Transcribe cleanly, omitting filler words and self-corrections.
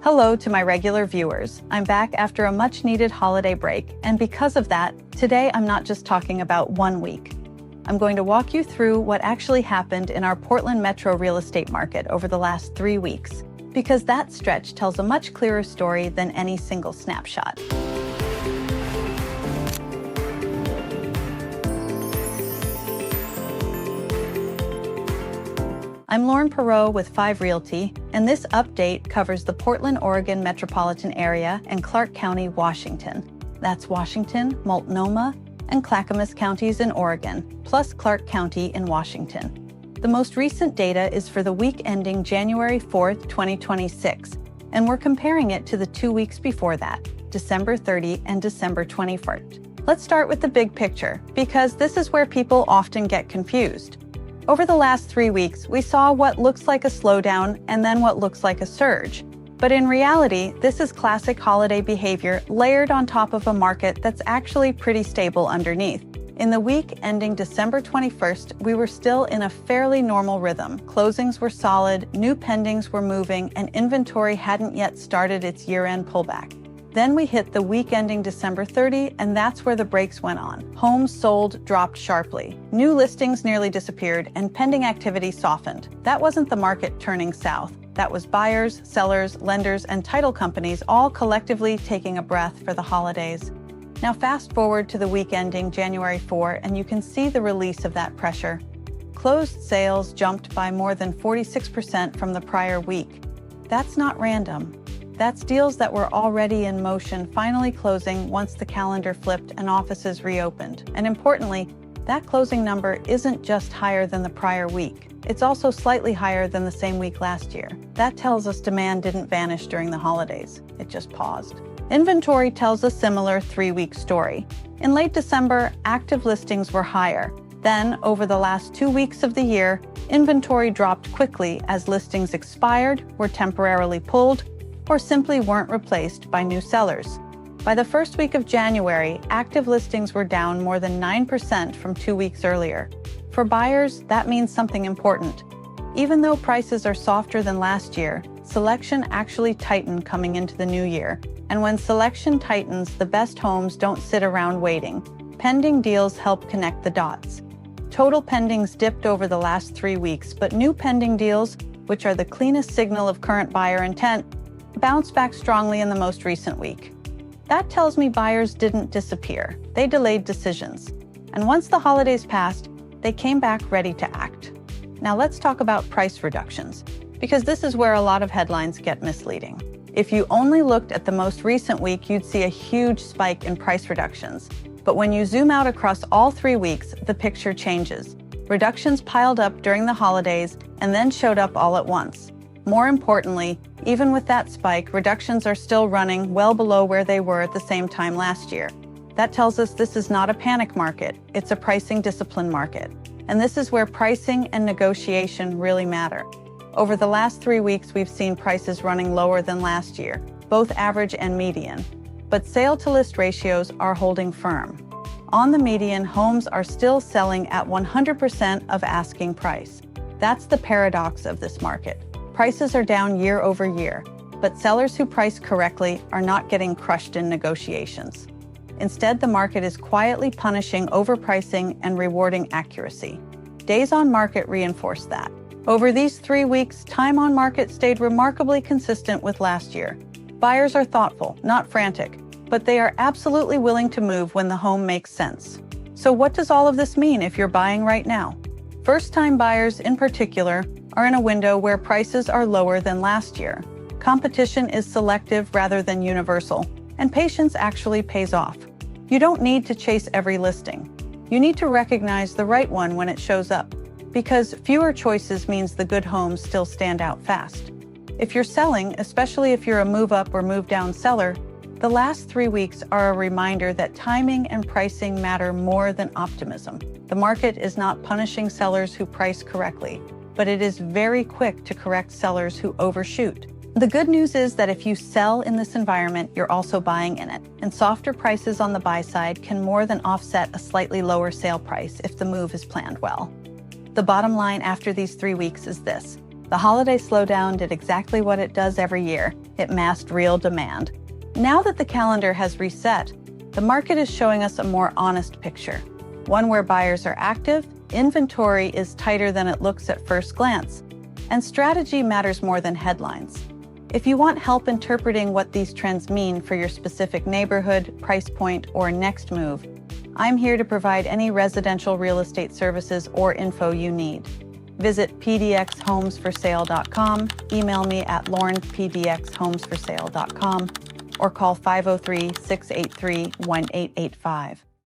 Hello to my regular viewers. I'm back after a much-needed holiday break, and because of that, today I'm not just talking about 1 week. I'm going to walk you through what actually happened in our Portland metro real estate market over the last 3 weeks, because that stretch tells a much clearer story than any single snapshot. I'm Perreault with Fiv Realty, and this update covers the Portland, Oregon metropolitan area and Clark County, Washington. That's Washington, Multnomah, and Clackamas counties in Oregon, plus Clark County in Washington. The most recent data is for the week ending January 4th, 2026, and we're comparing it to the 2 weeks before that, December 30 and December 21st. Let's start with the big picture, because this is where people often get confused. Over the last 3 weeks, we saw what looks like a slowdown and then what looks like a surge. But in reality, this is classic holiday behavior layered on top of a market that's actually pretty stable underneath. In the week ending December 21st, we were still in a fairly normal rhythm. Closings were solid, new pendings were moving, and inventory hadn't yet started its year-end pullback. Then we hit the week ending December 30, and that's where the brakes went on. Homes sold dropped sharply. New listings nearly disappeared, and pending activity softened. That wasn't the market turning south. That was buyers, sellers, lenders, and title companies all collectively taking a breath for the holidays. Now fast forward to the week ending January 4, and you can see the release of that pressure. Closed sales jumped by more than 46% from the prior week. That's not random. That's deals that were already in motion finally closing once the calendar flipped and offices reopened. And importantly, that closing number isn't just higher than the prior week. It's also slightly higher than the same week last year. That tells us demand didn't vanish during the holidays. It just paused. Inventory tells a similar 3-week story. In late December, active listings were higher. Then, over the last 2 weeks of the year, inventory dropped quickly as listings expired, were temporarily pulled, or simply weren't replaced by new sellers. By the first week of January, active listings were down more than 9% from 2 weeks earlier. For buyers, that means something important. Even though prices are softer than last year, selection actually tightened coming into the new year. And when selection tightens, the best homes don't sit around waiting. Pending deals help connect the dots. Total pendings dipped over the last 3 weeks, but new pending deals, which are the cleanest signal of current buyer intent, bounced back strongly in the most recent week. That tells me buyers didn't disappear. They delayed decisions. And once the holidays passed, they came back ready to act. Now let's talk about price reductions, because this is where a lot of headlines get misleading. If you only looked at the most recent week, you'd see a huge spike in price reductions. But when you zoom out across all 3 weeks, the picture changes. Reductions piled up during the holidays and then showed up all at once. More importantly, even with that spike, reductions are still running well below where they were at the same time last year. That tells us this is not a panic market, it's a pricing discipline market. And this is where pricing and negotiation really matter. Over the last 3 weeks, we've seen prices running lower than last year, both average and median. But sale-to-list ratios are holding firm. On the median, homes are still selling at 100% of asking price. That's the paradox of this market. Prices are down year over year, but sellers who price correctly are not getting crushed in negotiations. Instead, the market is quietly punishing overpricing and rewarding accuracy. Days on market reinforce that. Over these 3 weeks, time on market stayed remarkably consistent with last year. Buyers are thoughtful, not frantic, but they are absolutely willing to move when the home makes sense. So what does all of this mean if you're buying right now? First-time buyers, in particular, are in a window where prices are lower than last year. Competition is selective rather than universal, and patience actually pays off. You don't need to chase every listing. You need to recognize the right one when it shows up, because fewer choices means the good homes still stand out fast. If you're selling, especially if you're a move-up or move-down seller, the last 3 weeks are a reminder that timing and pricing matter more than optimism. The market is not punishing sellers who price correctly, but it is very quick to correct sellers who overshoot. The good news is that if you sell in this environment, you're also buying in it, and softer prices on the buy side can more than offset a slightly lower sale price if the move is planned well. The bottom line after these 3 weeks is this: The holiday slowdown did exactly what it does every year. It masked real demand. Now that the calendar has reset, the market is showing us a more honest picture. One where buyers are active, inventory is tighter than it looks at first glance, and strategy matters more than headlines. If you want help interpreting what these trends mean for your specific neighborhood, price point, or next move, I'm here to provide any residential real estate services or info you need. Visit pdxhomesforsale.com, email me at lauren@pdxhomesforsale.com, or call 503-683-1885.